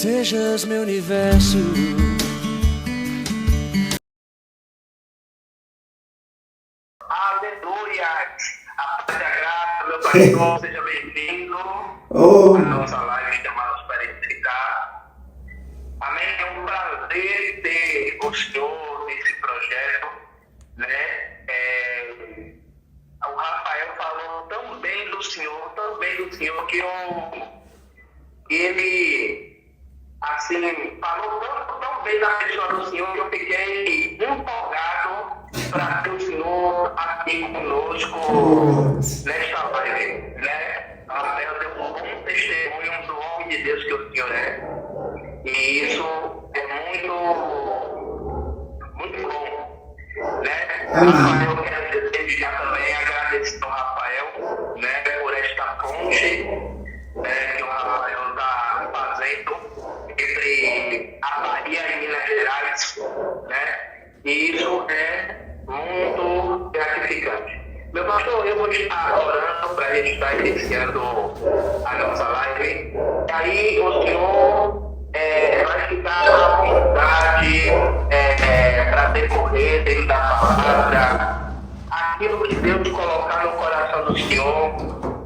sejas meu universo. Aleluia! A paz da graça, meu pastor, seja bem-vindo Oh, à nossa live chamada Especificar. Amém? É um prazer ter o senhor nesse projeto, né? O Rafael falou tão bem do senhor, que ele, assim, falou tão bem da pessoa do senhor que eu fiquei empolgado para ter o senhor aqui conosco nesta live, né? Rafael deu um bom testemunho do homem de Deus que o senhor é. E isso é muito bom, né? Rafael, eu quero desejar também agradecer ao Rafael, né, por esta ponte, né, que o Rafael está fazendo entre a Bahia e Minas Gerais, né? E isso é muito gratificante. Meu pastor, eu vou estar orando para a gente estar iniciando a nossa live. E aí o senhor vai ficar à vontade para decorrer dentro da palavra aquilo que Deus colocar no coração do senhor.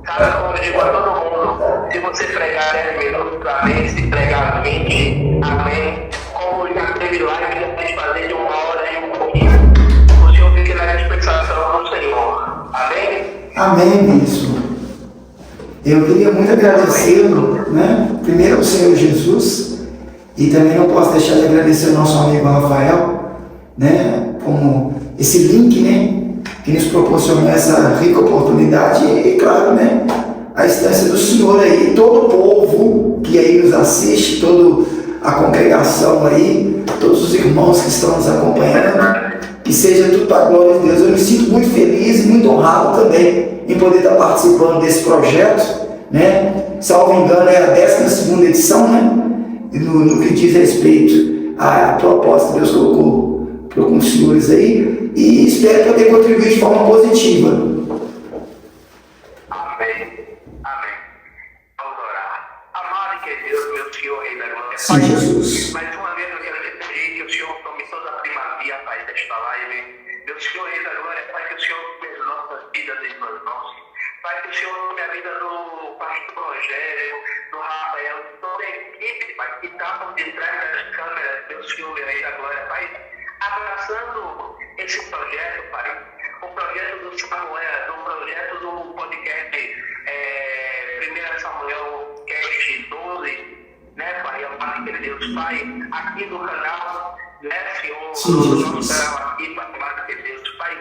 Sabe como eu digo a todo mundo? Se você pregar 10 minutos, amém. Se pregar 20, amém. Como já teve live que a gente fazer de 1 hora e um pouquinho, o senhor fique na dispensação do Senhor. Amém? amém, bispo. Eu queria muito agradecê-lo, né? Primeiro ao Senhor Jesus, e também não posso deixar de agradecer ao nosso amigo Rafael, né? Como esse link, né? Que nos proporcionou essa rica oportunidade e, claro, né? A instância do Senhor aí, todo o povo que aí nos assiste, toda a congregação aí, todos os irmãos que estão nos acompanhando, que seja tudo para a glória de Deus. Eu me sinto muito feliz e muito honrado também em poder estar participando desse projeto, né? Salvo engano, é a 12ª edição, né? No que diz respeito à proposta que Deus colocou com os senhores aí, e espero poder contribuir de forma positiva. Amém. Amém. Vamos orar. Amado e querido meu Senhor, Rei da Glória. Sim, Jesus. Mais uma vez eu quero te pedir que o Senhor tome toda a primazia, Pai, desta live. Meu Senhor, Rei da Glória, Pai, que o Senhor tome as nossas vidas em suas mãos. Pai, que o Senhor tome a vida do pastor Rogério, do Rafael, de toda a equipe, Pai, que está por detrás das câmeras, meu Senhor, meu Rei da Glória, Pai, abraçando esse projeto, Pai, o projeto do Samuel, do projeto do podcast 1 Samuel Cast 12, né, Pai, amado que Deus, Pai, aqui no canal, né, Senhor, no nosso canal aqui, Pai, amado que Deus, Pai,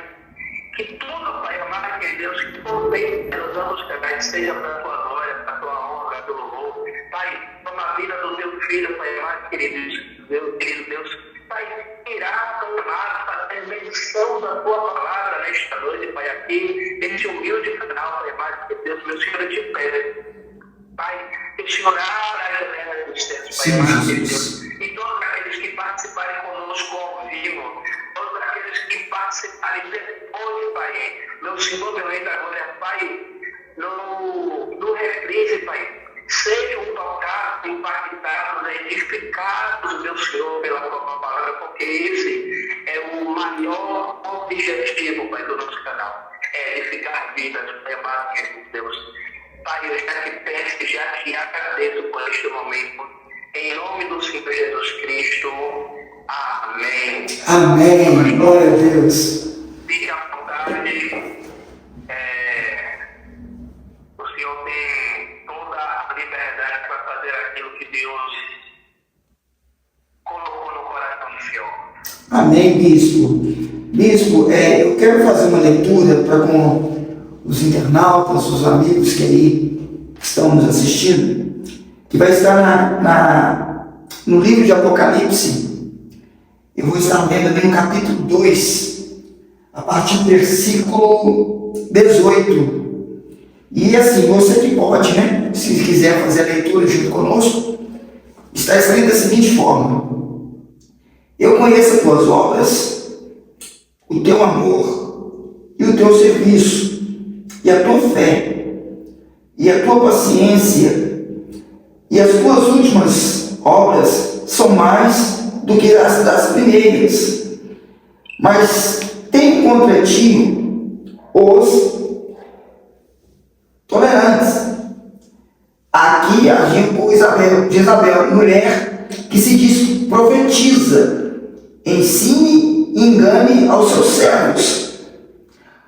que tudo, Pai, amado que Deus, que tudo bem pelos anos canais, seja para a tua glória, para a tua honra, para o teu louvor, Pai, toma a vida do teu filho, Pai, amado querido Deus, Pai, irá tomar, fazer menção da tua palavra nesta noite, Pai, aqui, nesse humilde canal, Pai, amado que Deus, meu Senhor, eu te peço, Pai, que o Senhor abra a janela dos céus, Pai, amado que Deus, e todos aqueles que participarem conosco ao vivo, todos aqueles que participarem depois, Pai, meu Senhor, meu Rei da Glória, Pai, no reprise, Pai, sejam tocados, impactados, edificados, meu Senhor, pela tua palavra, porque esse é o maior objetivo, Pai, do nosso canal, é edificar vidas, Pai, amado de Deus. Pai, eu já te peço e já te agradeço por este momento, em nome do Senhor Jesus Cristo, amém. Amém, glória a Deus. Fique à vontade, o Senhor tem toda a liberdade para fazer aquilo que Deus colocou no coração do Senhor. Amém, bispo. Bispo, eu quero fazer uma leitura para com os internautas, os amigos que aí estão nos assistindo, que vai estar no livro de Apocalipse. Eu vou estar lendo ali no capítulo 2, a partir do versículo 18. E assim, você que pode, né, se quiser fazer a leitura junto conosco, está escrito da seguinte forma: eu conheço as tuas obras, o teu amor e o teu serviço, e a tua fé, e a tua paciência, e as tuas últimas obras são mais do que as das primeiras, mas tem contra ti os tolerantes. Aqui agiu por Jezabel, mulher que se diz profetiza, ensine e engane aos seus servos,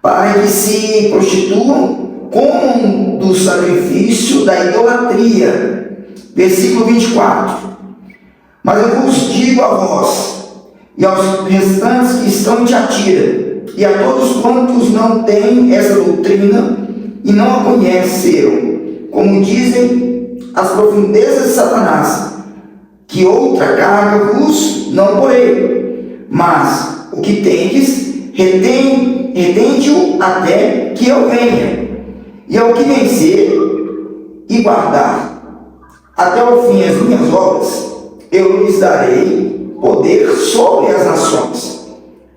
para que se prostituam com do sacrifício da idolatria. Versículo 24. Mas eu vos digo a vós, e aos restantes que estão em Tiatira, e a todos quantos não têm essa doutrina e não a conheceram, como dizem as profundezas de Satanás, que outra carga vos não porei, mas o que tendes, retende-o até que eu venha, e ao que vencer e guardar até o fim as minhas obras, eu lhes darei poder sobre as nações,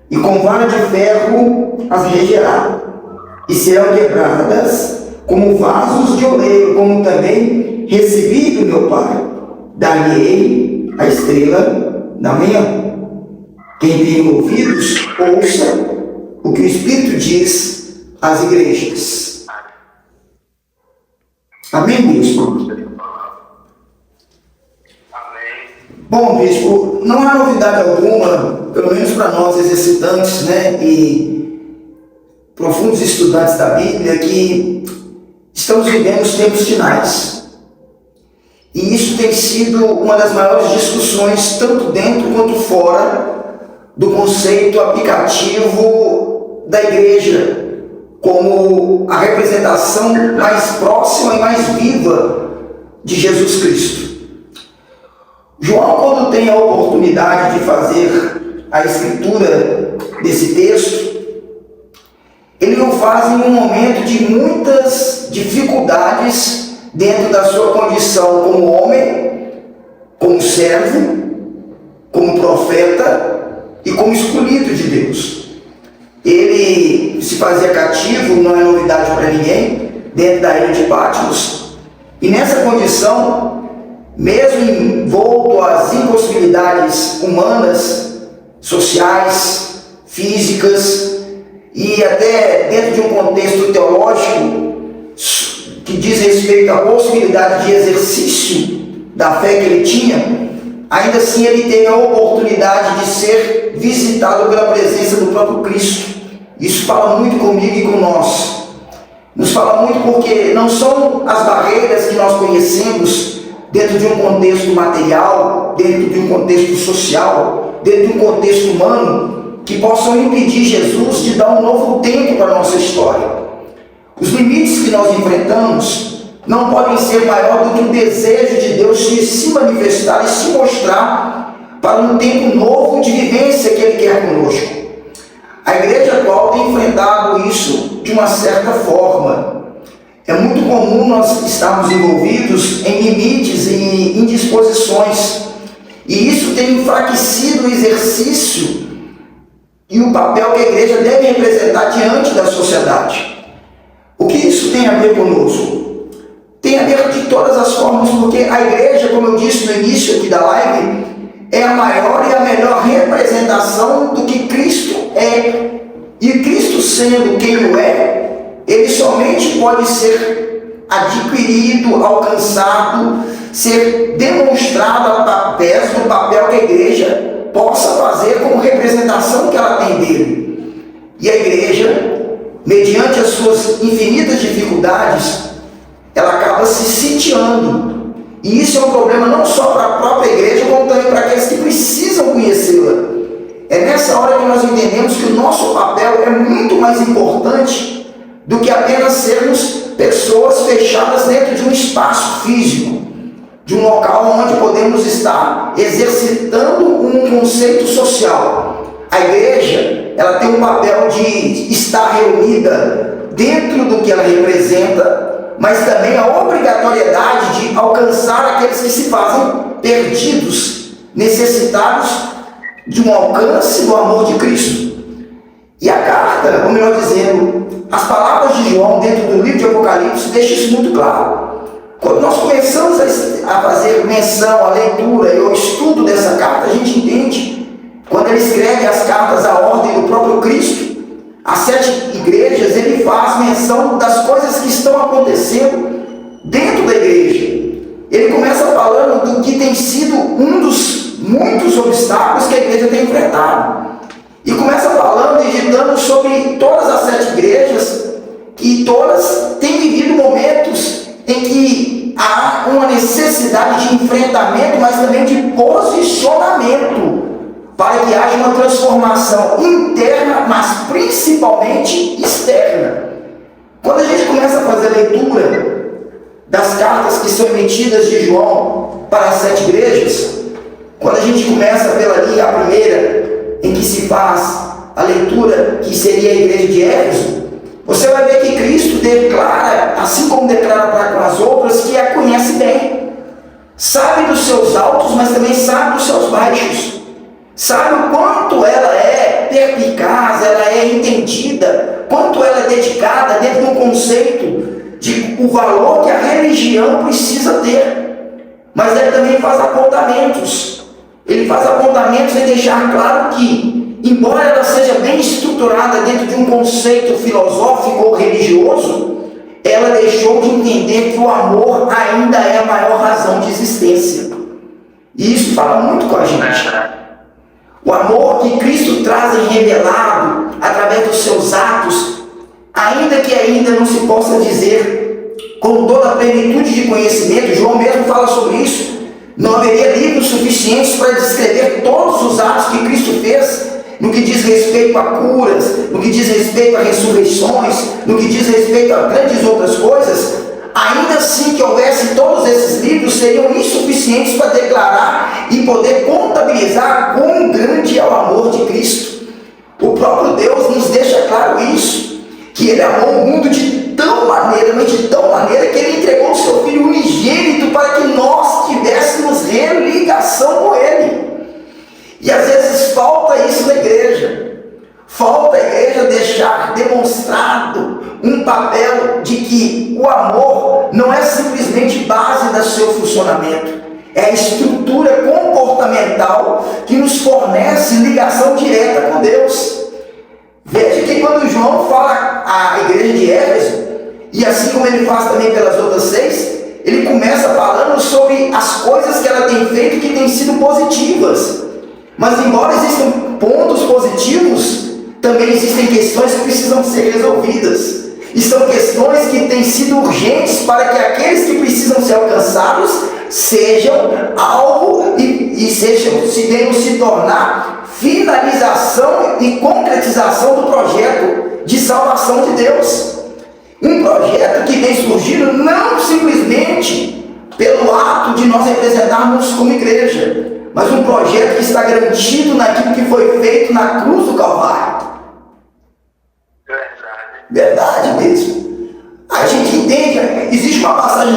e com vara de ferro as regerá, e serão quebradas como vasos de oleiro, como também recebi do meu Pai. Dar-lhe-ei a estrela da manhã. Quem tem ouvidos, ouça o que o Espírito diz às igrejas. Amém, bispo? Bom, bispo, não há novidade alguma, pelo menos para nós exercitantes, e profundos estudantes da Bíblia, que estamos vivendo os tempos finais. E isso tem sido uma das maiores discussões, tanto dentro quanto fora do conceito aplicativo da igreja, como a representação mais próxima e mais viva de Jesus Cristo. João, quando tem a oportunidade de fazer a escritura desse texto, ele o faz em um momento de muitas dificuldades dentro da sua condição como homem, como servo, como profeta e como escolhido de Deus. Ele se fazia cativo, não é novidade para ninguém, dentro da ilha de Patmos, e nessa condição, mesmo envolto às impossibilidades humanas, sociais, físicas, e até dentro de um contexto teológico que diz respeito à possibilidade de exercício da fé que ele tinha, ainda assim ele teve a oportunidade de ser visitado pela presença do próprio Cristo. Isso fala muito comigo e com nós. Nos fala muito porque não são as barreiras que nós conhecemos dentro de um contexto material, dentro de um contexto social, dentro de um contexto humano, que possam impedir Jesus de dar um novo tempo para a nossa história. Os limites que nós enfrentamos não podem ser maior do que o desejo de Deus de se manifestar e se mostrar para um tempo novo de vivência que Ele quer conosco. A igreja atual tem enfrentado isso de uma certa forma. É muito comum nós estarmos envolvidos em limites e indisposições, e isso tem enfraquecido o exercício e o papel que a igreja deve representar diante da sociedade. O que isso tem a ver conosco? Tem a ver de todas as formas, porque a igreja, como eu disse no início aqui da live, é a maior e a melhor representação do que Cristo é. E Cristo sendo quem o é, ele somente pode ser adquirido, alcançado, ser demonstrado através do papel que a igreja possa fazer como representação que ela tem dele. E a igreja, mediante as suas infinitas dificuldades, ela acaba se sitiando. E isso é um problema não só para a própria igreja, como também para aqueles que precisam conhecê-la. É nessa hora que nós entendemos que o nosso papel é muito mais importante do que apenas sermos pessoas fechadas dentro de um espaço físico, de um local onde podemos estar exercitando um conceito social. A igreja, ela tem um papel de estar reunida dentro do que ela representa, mas também a obrigatoriedade de alcançar aqueles que se fazem perdidos, necessitados de um alcance do amor de Cristo. E a carta, ou melhor dizendo, as palavras de João dentro do livro de Apocalipse deixam isso muito claro. Quando nós começamos a a fazer menção, a leitura e o estudo dessa carta, a gente entende. Quando ele escreve as cartas à ordem do próprio Cristo, as 7 igrejas, ele faz menção das coisas que estão acontecendo dentro da igreja. Ele começa falando do que tem sido um dos muitos obstáculos que a igreja tem enfrentado. E começa falando e ditando sobre todas as 7 igrejas, que todas têm vivido momentos em que há uma necessidade de enfrentamento, mas também de posicionamento, para que haja uma transformação interna, mas principalmente externa. Quando a gente começa a fazer a leitura das cartas que são emitidas de João para as 7 igrejas, quando a gente começa pela ali, a primeira, em que se faz a leitura, que seria a igreja de Éfeso, você vai ver que Cristo declara, assim como declara para com as outras, que a conhece bem, sabe dos seus altos, mas também sabe dos seus baixos, sabe o quanto ela é perspicaz, ela é entendida, quanto ela é dedicada dentro de um conceito de o valor que a religião precisa ter. Mas ele também faz apontamentos. Ele faz apontamentos em deixar claro que, embora ela seja bem estruturada dentro de um conceito filosófico ou religioso, ela deixou de entender que o amor ainda é a maior razão de existência. E isso fala muito com a gente. O amor que Cristo traz em revelado através dos seus atos, ainda que ainda não se possa dizer com toda a plenitude de conhecimento, João mesmo fala sobre isso, não haveria livros suficientes para descrever todos os atos que Cristo fez, no que diz respeito a curas, no que diz respeito a ressurreições, no que diz respeito a grandes outras coisas. Ainda assim que houvesse todos esses livros, seriam insuficientes para declarar e poder contabilizar quão grande é o amor de Cristo. O próprio Deus nos deixa claro isso, que Ele amou o mundo de tal maneira, mas de tal maneira, que Ele entregou o Seu Filho unigênito para que nós tivéssemos religação com Ele. E às vezes falta isso na igreja. Falta a igreja deixar demonstrado um papel de que o amor não é simplesmente base do seu funcionamento, é a estrutura comportamental que nos fornece ligação direta com Deus. Veja que quando João fala à igreja de Éfeso, e assim como ele faz também pelas outras 6, ele começa falando sobre as coisas que ela tem feito que têm sido positivas. Mas embora existam pontos positivos, também existem questões que precisam ser resolvidas. E são questões que têm sido urgentes para que aqueles que precisam ser alcançados sejam alvo e venham se tornar finalização e concretização do projeto de salvação de Deus. Um projeto que vem surgindo não simplesmente pelo ato de nós representarmos como igreja, mas um projeto que está garantido naquilo que foi feito na cruz do Calvário. Verdade mesmo. A gente entende, existe uma passagem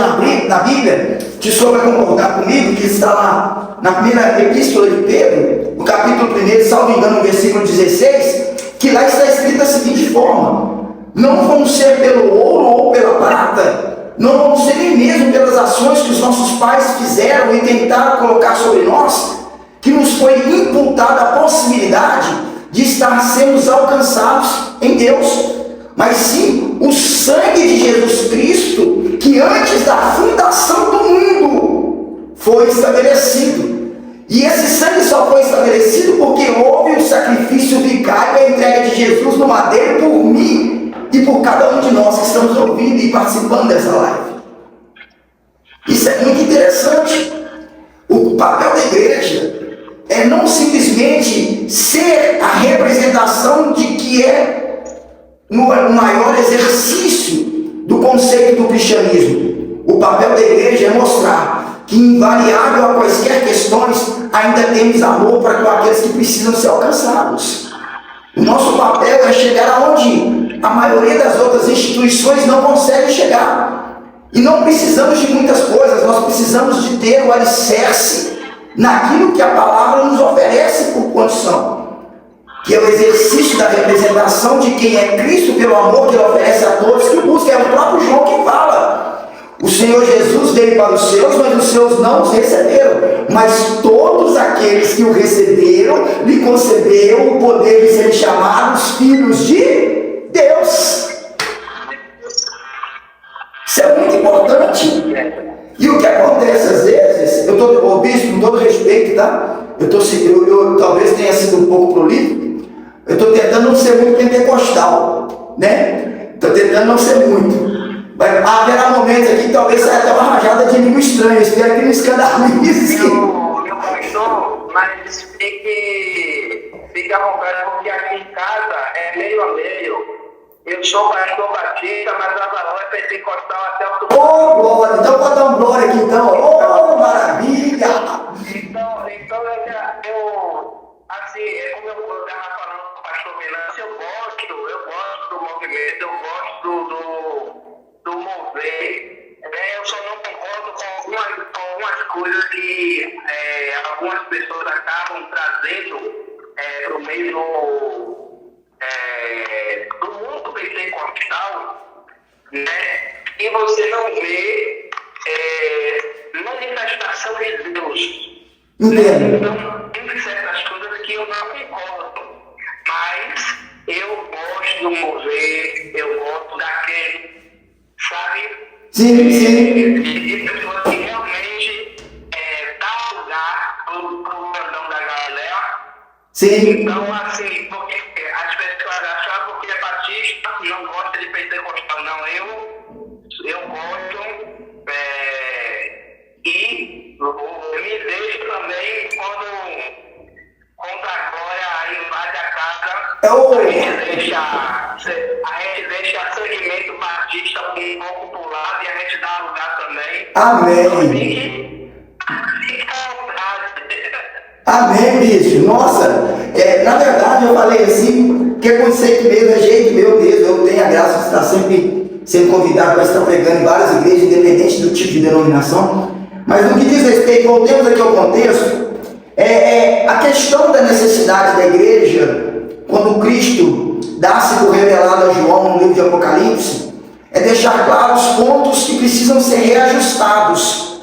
na Bíblia, que o senhor vai concordar comigo, que está lá na primeira epístola de Pedro, no capítulo 1, salvo engano, no versículo 16, que lá está escrito da seguinte forma: não vamos ser pelo ouro ou pela prata, não vamos ser nem mesmo pelas ações que os nossos pais fizeram e tentaram colocar sobre nós, que nos foi imputada a possibilidade de sermos alcançados em Deus, mas sim o sangue de Jesus Cristo, que antes da fundação do mundo foi estabelecido. E esse sangue só foi estabelecido porque houve um sacrifício vicário, a entrega de Jesus no madeiro por mim e por cada um de nós que estamos ouvindo e participando dessa live. Isso é muito interessante. O papel da igreja é não simplesmente ser a representação de que é o maior exercício do conceito do cristianismo. O papel da igreja é mostrar que, invariável a quaisquer questões, ainda temos amor para com aqueles que precisam ser alcançados. O nosso papel é chegar aonde a maioria das outras instituições não consegue chegar. E não precisamos de muitas coisas, nós precisamos de ter o alicerce naquilo que a palavra nos oferece por condição, que é o exercício da representação de quem é Cristo pelo amor que Ele oferece a todos que o buscam. É o próprio João que fala: O Senhor Jesus veio para os seus, mas os seus não os receberam. Mas todos aqueles que o receberam, lhe concederam o poder de serem chamados filhos de Deus. Isso é muito importante. E o que acontece às vezes, ô bispo, com todo respeito, tá? Eu talvez tenha sido um pouco prolífico, eu estou tentando não ser muito pentecostal, né? Estou tentando não ser muito. Mas haverá momentos aqui que talvez saia até uma rajada de língua estranha, espero que não escandalize. Meu pastor, mas fique à vontade, porque aqui em casa é meio a meio. Eu sou pastor batista, mas a valor é pentecostal até o outro. Ô, glória! Então pode dar um glória aqui então. Ô, maravilha! Então eu assim, é como eu estava falando com o pastor Venâncio, eu gosto do movimento, eu gosto do mover. Eu só não concordo com algumas coisas que algumas pessoas acabam trazendo para o meio do mundo pentecostal, né? E você não vê manifestação de Deus. Entendo. Então, tem certas coisas que eu não concordo, mas eu gosto do mover, eu gosto daquele, sabe? Sim. De pessoas que realmente dá lugar pro andão da galera. Sim. Então, assim, porque as pessoas acham porque é batista, não gosta de pentecostal, não. Eu gosto e me deixo também quando a glória invade a casa, a gente deixa segmento batista um pouco pro lado e a gente dá lugar também. Amém. Fica à vontade. Amém, bicho. Nossa, na verdade eu falei assim, que é conceito meu, é jeito meu mesmo. Eu tenho a graça de estar sempre sendo convidado para estar pregando em várias igrejas, independente do tipo de denominação. Mas no que diz respeito, voltemos aqui ao contexto, a questão da necessidade da igreja, quando Cristo dá-se por revelado a João no livro de Apocalipse, é deixar claros os pontos que precisam ser reajustados,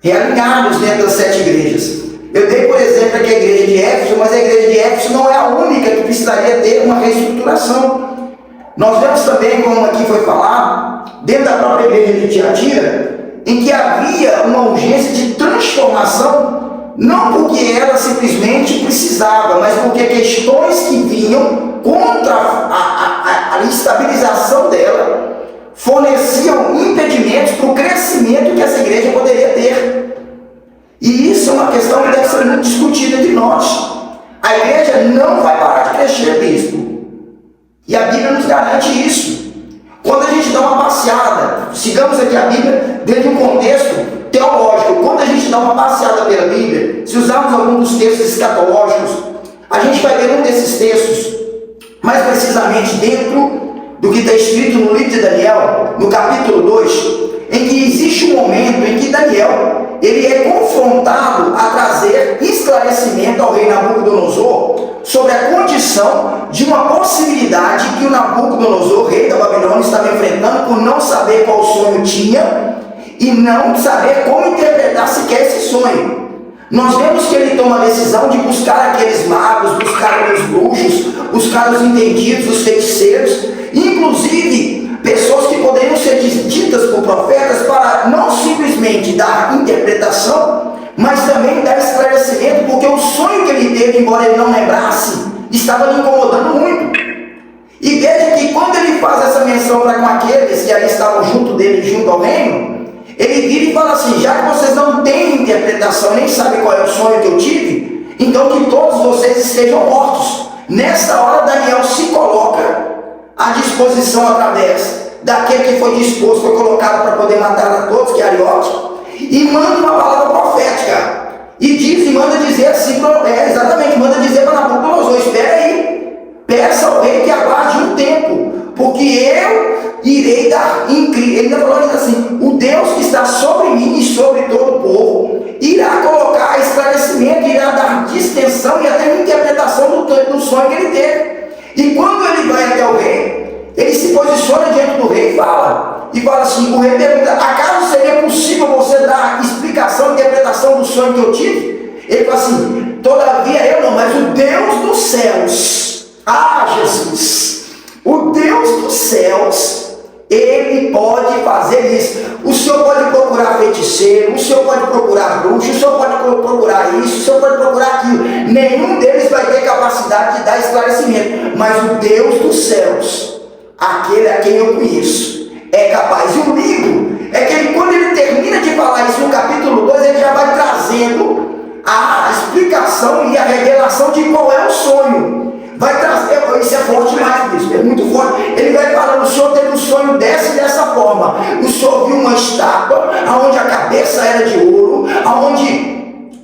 realinhados dentro das 7 igrejas. Eu dei, por exemplo, aqui a igreja de Éfeso, mas a igreja de Éfeso não é a única que precisaria ter uma reestruturação. Nós vemos também, como aqui foi falado, dentro da própria igreja de Tiatira, em que havia uma urgência de transformação, não porque ela simplesmente precisava, mas porque questões que vinham contra a estabilização dela forneciam impedimentos para o crescimento que essa igreja poderia ter. E isso é uma questão que deve ser muito discutida entre nós. A igreja não vai parar de crescer, bispo. E a Bíblia nos garante isso. Quando a gente dá uma passeada, sigamos aqui a Bíblia dentro de um contexto teológico. Quando a gente dá uma passeada pela Bíblia, se usarmos algum dos textos escatológicos, a gente vai ver um desses textos, mais precisamente dentro do que está escrito no livro de Daniel, no capítulo 2, em que existe um momento em que Daniel ele é confrontado a trazer esclarecimento ao rei Nabucodonosor sobre a condição de uma possibilidade que o Nabucodonosor, rei da Babilônia, estava enfrentando por não saber qual sonho tinha e não saber como interpretar sequer esse sonho. Nós vemos que ele toma a decisão de buscar aqueles magos, buscar aqueles bruxos, buscar os entendidos, os feiticeiros, inclusive pessoas que poderiam ser ditas por profetas para não simplesmente dar interpretação, mas também dar esclarecimento, porque o sonho que ele teve, embora ele não lembrasse, estava lhe incomodando muito. E veja que quando ele faz essa menção para com aqueles que ali estavam junto dele, junto ao reino, ele vira e fala assim: já que vocês não têm interpretação, nem sabem qual é o sonho que eu tive, então que todos vocês estejam mortos. Nessa hora Daniel se coloca à disposição através daquele que foi disposto, foi colocado para poder matar a todos, que é Ariote, e manda uma palavra profética, e diz, e manda dizer assim, exatamente, manda dizer para Nabucodonosor: espera aí, peça ao rei que aguarde um tempo, porque eu irei dar incrível. Ele ainda falou assim: o Deus que está sobre mim e sobre todo o povo irá colocar esclarecimento, irá dar distensão e até interpretação do sonho que ele teve. E quando ele vai até o rei, ele se posiciona diante do rei e fala assim: o rei pergunta: acaso sonho que eu tive? Ele fala assim, todavia eu não, mas o Deus dos céus, Jesus, o Deus dos céus, Ele pode fazer isso. O Senhor pode procurar feiticeiro, o Senhor pode procurar bruxo, o Senhor pode procurar isso, o Senhor pode procurar aquilo. Nenhum deles vai ter capacidade de dar esclarecimento. Mas o Deus dos céus, aquele a quem eu conheço, é capaz. E o lindo é que ele, quando ele termina de falar isso no capítulo 2, ele já vai trazendo a explicação e a revelação de qual é o sonho. Vai trazer, isso é forte demais, isso é muito forte. Ele vai falando, o Senhor teve um sonho dessa e dessa forma. O Senhor viu uma estátua, onde a cabeça era de ouro, onde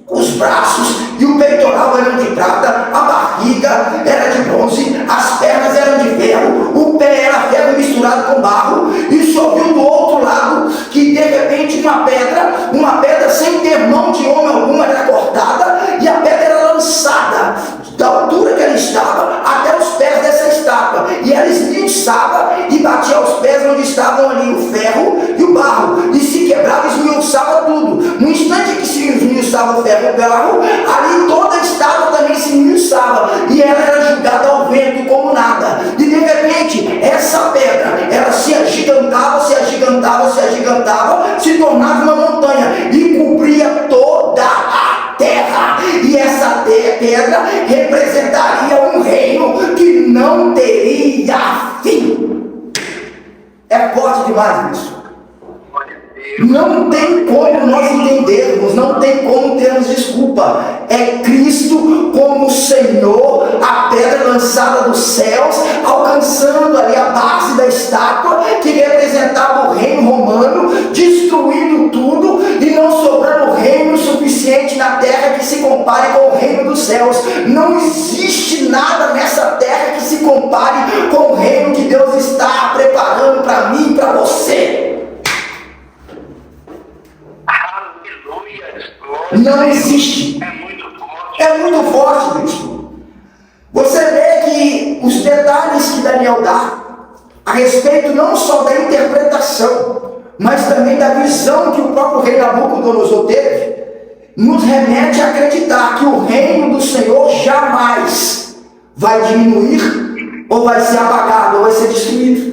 os braços e o peitoral eram de prata, a barriga era de bronze, as pernas eram de ferro, o pé era ferro misturado com barro. E o Senhor viu do outro lado que de repente uma pedra sem ter mão de homem alguma era cortada, e a pedra era lançada da altura que ela estava até os pés dessa estátua, e ela esmiuçava e batia aos pés onde estavam ali o ferro e o barro, e se quebrava e esmiuçava tudo. No instante que se esmiuçava o ferro e o barro, ali toda a estátua também se esmiuçava, e ela era jogada ao vento como nada. E de repente essa pedra, ela se agigantava, se tornava uma montanha e cobria toda a terra. E essa pedra representaria um reino que não teria fim. É forte demais isso. Não tem como nós entendermos, não tem como termos desculpa. É Cristo como Senhor, a pedra lançada dos céus, alcançando ali a base da estátua que representava o reino romano, destruindo tudo e não sobrando reino suficiente na terra que se compare com o reino dos céus. Não existe nada nessa terra que se compare com o reino que Deus está preparando para mim e para você. Não existe. É muito forte, bicho. Você vê que os detalhes que Daniel dá a respeito não só da interpretação, mas também da visão que o próprio rei Nabucodonosor teve, nos remete a acreditar que o reino do Senhor jamais vai diminuir, ou vai ser apagado, ou vai ser destruído.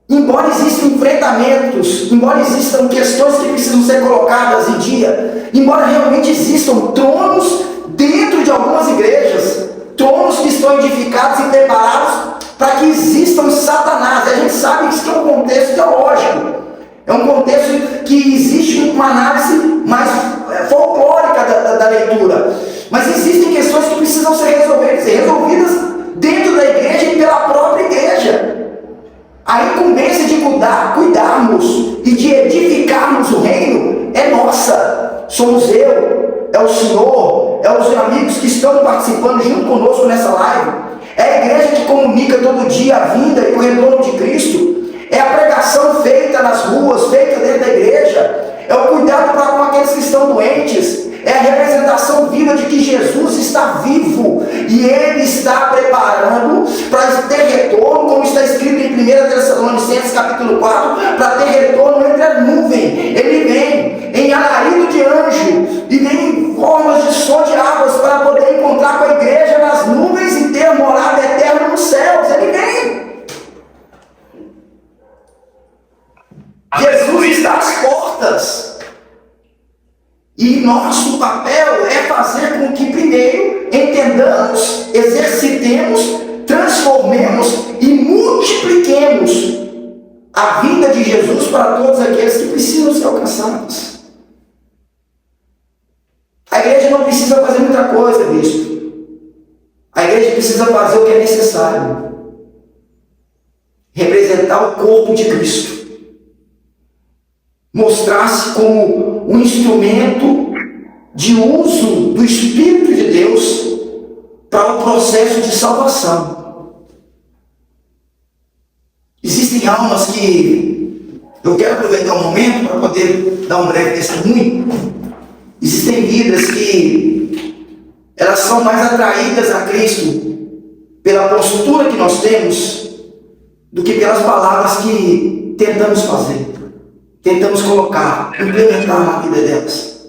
Embora existam enfrentamentos, embora existam questões que precisam ser colocadas em dia, embora realmente existam tronos dentro de algumas igrejas, tronos que estão edificados e preparados para que existam Satanás. A gente sabe que isso é um contexto teológico, é um contexto que existe uma análise mais folclórica da leitura, mas existem questões que precisam ser resolvidas dentro da igreja e pela própria igreja. A incumbência de cuidarmos e de edificarmos o reino é nossa. Somos eu, é o Senhor, é os amigos que estão participando junto conosco nessa live. É a igreja que comunica todo dia a vinda e o retorno de Cristo. É a pregação feita nas ruas, feita dentro da igreja. É o cuidado para com aqueles que estão doentes. É a representação viva de que Jesus está vivo e Ele está preparando para ter retorno, como está escrito em 1 Tessalonicenses capítulo 4, para ter retorno entre a nuvem. Ele vem em alarido de anjo e vem em formas de som de águas para poder encontrar com a igreja nas nuvens e ter morada eterna nos céus. Ele vem. Jesus está às portas. E nosso papel é fazer com que primeiro entendamos, exercitemos, transformemos e multipliquemos a vinda de Jesus para todos aqueles que precisam ser alcançados. A igreja não precisa fazer muita coisa, bispo. A igreja precisa fazer o que é necessário. Representar o corpo de Cristo. Mostrar-se como um instrumento de uso do Espírito de Deus para o processo de salvação. Existem almas que eu quero aproveitar um momento para poder dar um breve testemunho. Existem vidas que elas são mais atraídas a Cristo pela postura que nós temos do que pelas palavras que tentamos fazer. Tentamos colocar, implementar na vida delas.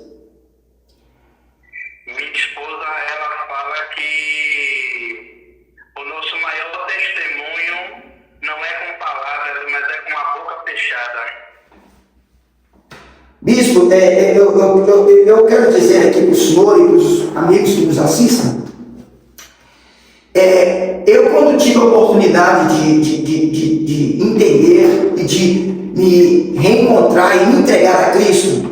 Bispo, eu quero dizer aqui para o senhor e para os amigos que nos assistam, eu quando tive a oportunidade de entender e de me reencontrar e me entregar a Cristo,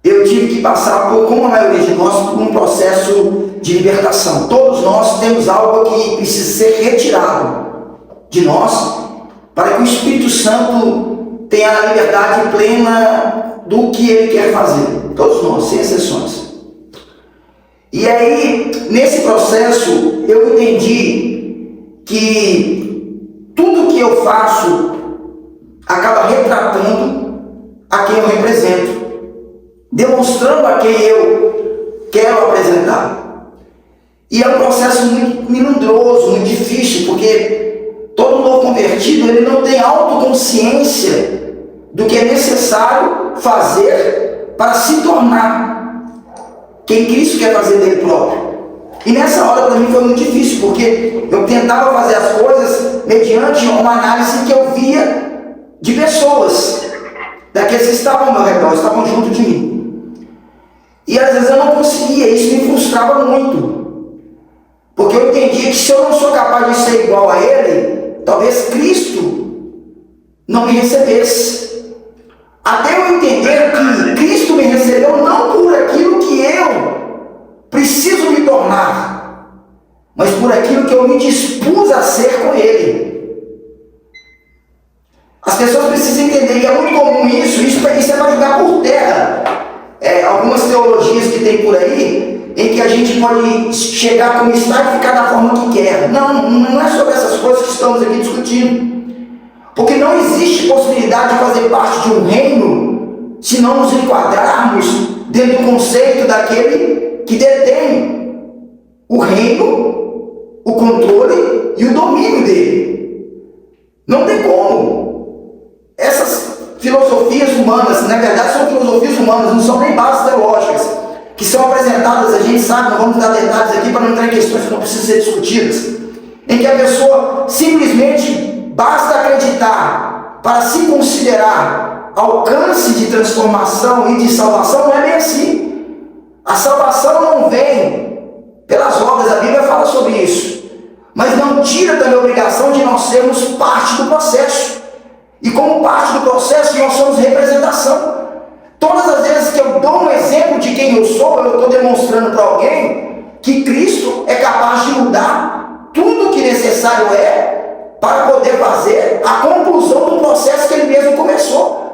eu tive que passar por, como a maioria de nós, por um processo de libertação. Todos nós temos algo que precisa ser retirado de nós, para que o Espírito Santo tenha a liberdade plena do que Ele quer fazer. Todos nós, sem exceções. E aí, nesse processo, eu entendi que tudo que eu faço acaba retratando a quem eu represento, demonstrando a quem eu quero apresentar. E é um processo muito melindroso, muito difícil, porque todo novo convertido, ele não tem autoconsciência do que é necessário fazer para se tornar quem Cristo quer fazer dele próprio. E nessa hora para mim foi muito difícil, porque eu tentava fazer as coisas mediante uma análise que eu via de pessoas, daqueles que estavam ao meu redor, estavam junto de mim. E às vezes eu não conseguia, isso me frustrava muito, porque eu entendia que se eu não sou capaz de ser igual a Ele, talvez Cristo não me recebesse. Até eu entender que Cristo me recebeu não por aquilo que eu preciso me tornar, mas por aquilo que eu me dispus a ser com Ele. As pessoas precisam entender, e é muito comum isso é para jogar por terra algumas teologias que tem por aí, em que a gente pode chegar como está e ficar da forma que quer. Não é sobre essas coisas que estamos aqui discutindo. Porque não existe possibilidade de fazer parte de um reino se não nos enquadrarmos dentro do conceito daquele que detém o reino, o controle e o domínio dele. Não tem como. Essas filosofias humanas, na verdade são filosofias humanas, não são nem bases teológicas, que são apresentadas, a gente sabe, não vamos dar detalhes aqui para não entrar em questões que não precisam ser discutidas, em que a pessoa simplesmente basta acreditar para se considerar alcance de transformação e de salvação. Não é bem assim. A salvação não vem pelas obras, a Bíblia fala sobre isso, mas não tira também a obrigação de nós sermos parte do processo, e como parte do processo nós somos representação. Todas as vezes que eu dou um exemplo de quem eu sou, eu estou demonstrando para alguém que Cristo é capaz de mudar tudo o que necessário para poder fazer a conclusão do processo que Ele mesmo começou.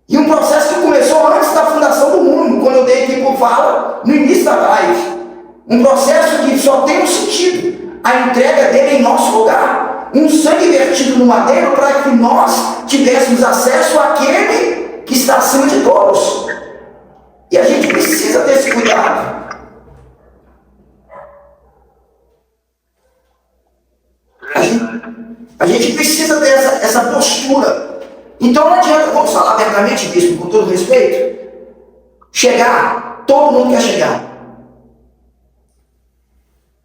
E um processo que começou antes da fundação do mundo, quando eu dei aqui por fala no início da live. Um processo que só tem um sentido: a entrega dele em nosso lugar. Um sangue vertido no madeiro para que nós tivéssemos acesso àquele que está acima de todos. E a gente precisa ter esse cuidado. A gente precisa ter essa postura. Então não adianta, vamos falar abertamente, bispo, com todo respeito, chegar, todo mundo quer chegar.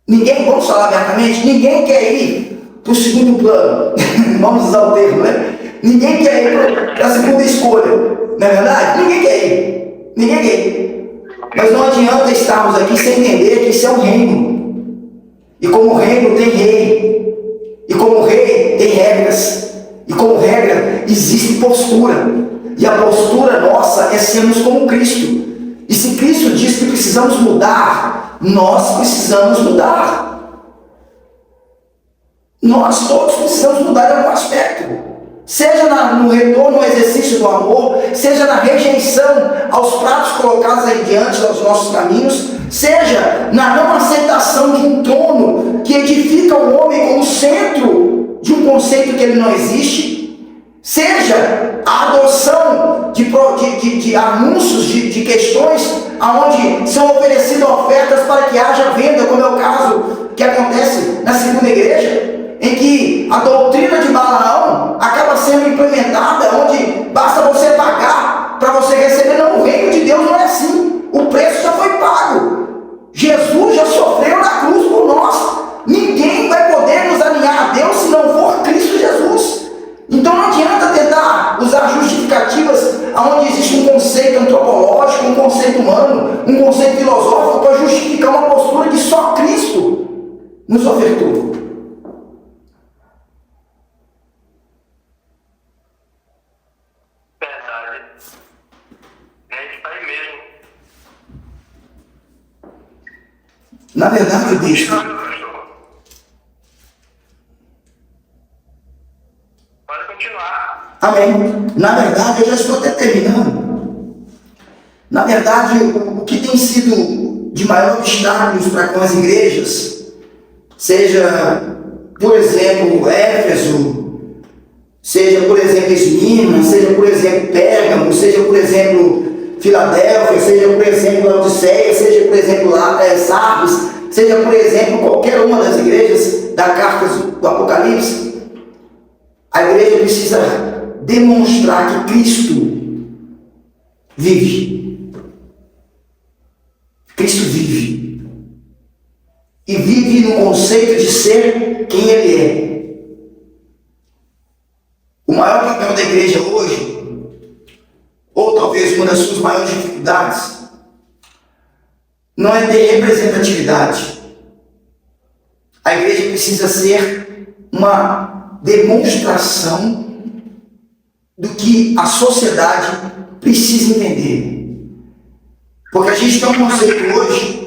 Ninguém, vamos falar abertamente, ninguém quer ir para o segundo plano. Vamos usar o termo, né? Ninguém quer ir para a segunda escolha. Não é verdade? Ninguém quer ir. Ninguém quer ir. Mas não adianta estarmos aqui sem entender que isso é um reino. E como reino tem rei. E como rei tem regras. E como regra existe postura. E a postura nossa é sermos como Cristo. E se Cristo diz que precisamos mudar, nós precisamos mudar. Nós todos precisamos mudar em algum aspecto. Seja no retorno ao exercício do amor, seja na rejeição aos pratos colocados aí diante dos nossos caminhos, seja na não aceitação de um trono que edifica o homem como centro de um conceito que ele não existe, seja a adoção de anúncios, de questões onde são oferecidas ofertas para que haja venda, como é o caso que acontece na segunda igreja, em que a doutrina de Balaão acaba sendo implementada, onde basta você pagar para você receber. Não, o reino de Deus não é assim. O preço já foi pago. Jesus já sofreu na cruz por nós. Ninguém vai poder nos alinhar a Deus se não for Cristo Jesus. Então não adianta tentar usar justificativas onde existe um conceito Na verdade, bispo, pode continuar. amém. Na verdade, eu já estou até terminando. Na verdade, o que tem sido de maior obstáculos para com as igrejas, seja, por exemplo, Éfeso, seja, por exemplo, Esmirna, seja, por exemplo, Pérgamo, seja, por exemplo, Filadélfia, seja, por exemplo, Laodiceia, seja, por exemplo, Sardes, seja, por exemplo, qualquer uma das igrejas da carta do Apocalipse, a igreja precisa demonstrar que Cristo vive. Cristo vive. E vive no conceito de ser quem Ele é. O maior papel da igreja hoje, ou talvez uma das suas maiores dificuldades, não é ter representatividade. A igreja precisa ser uma demonstração do que a sociedade precisa entender. Porque a gente tem um conceito hoje,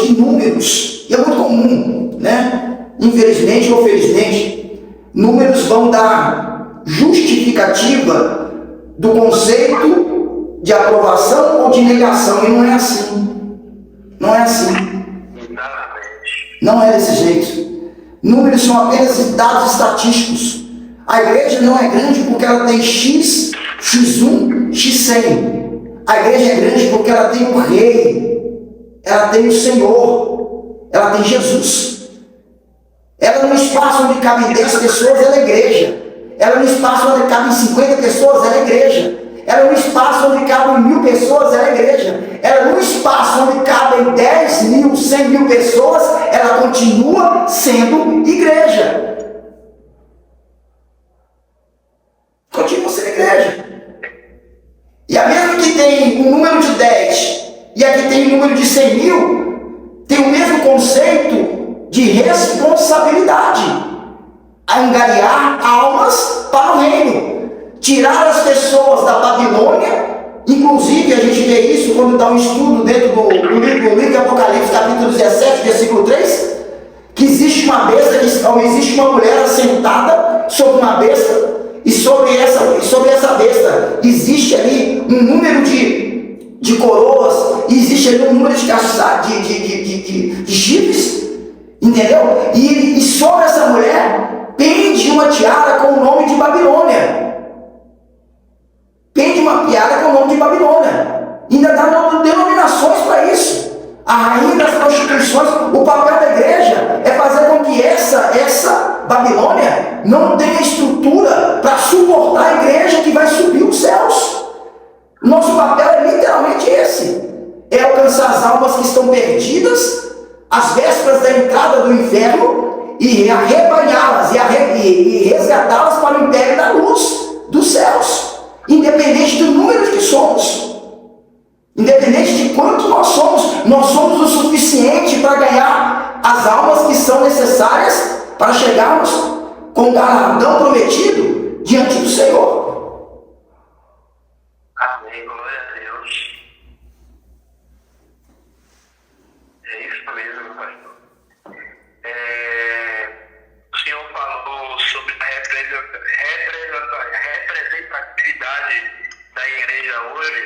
que números, e é muito comum, né? Infelizmente ou felizmente, números vão dar justificativa do conceito de aprovação ou de negação, e não é assim. Não é assim. Não é desse jeito. Números são apenas dados estatísticos. A igreja não é grande porque ela tem X, X1, X100. A igreja é grande porque ela tem o Rei, ela tem o Senhor, ela tem Jesus. Ela num espaço onde cabem 10 pessoas, ela é igreja. Ela num espaço onde cabem 50 pessoas, ela é igreja. Ela num espaço onde cabem 1000 pessoas, ela é igreja. Ela num espaço onde cabem 10 mil, 100 mil pessoas, ela continua sendo igreja. Continua sendo igreja. E a mesma que tem um número de 10 e a que tem um número de 100 mil, tem o mesmo conceito de responsabilidade. Angariar almas para o reino. Tirar as pessoas da Babilônia. Inclusive, a gente vê isso quando dá um estudo dentro do livro de Apocalipse, capítulo 17, versículo 3, que existe uma besta, existe uma mulher assentada sobre uma besta. E sobre essa besta existe ali um número de coroas, e existe ali um número de chifres, entendeu? E sobre essa mulher pende uma tiara com o nome de Babilônia. Pende uma tiara com o nome de Babilônia. Ainda dá denominações para isso. A rainha das prostituições. O papel da igreja é fazer com que essa Babilônia não tenha estrutura para suportar a igreja que vai subir os céus. Nosso papel é literalmente esse: é alcançar as almas que estão perdidas às vésperas da entrada do inferno e arrebanhá-las e resgatá-las para o império da luz dos céus, independente do número que somos, independente de quanto nós somos o suficiente para ganhar as almas que são necessárias para chegarmos com o galardão prometido diante do Senhor. Amém, glória a Deus. É isso mesmo, pastor. O senhor falou sobre a representatividade da igreja hoje.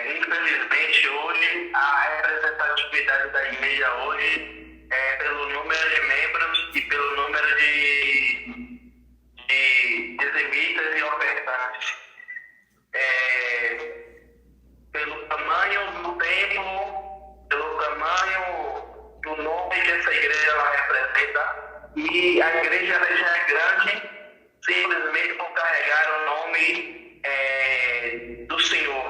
Infelizmente, hoje, a representatividade da igreja hoje é pelo número de membros e pelo número de dizimistas e ofertantes. Pelo tamanho do templo, pelo tamanho do nome que essa igreja ela representa, e a igreja ela já é grande simplesmente por carregar o nome do Senhor,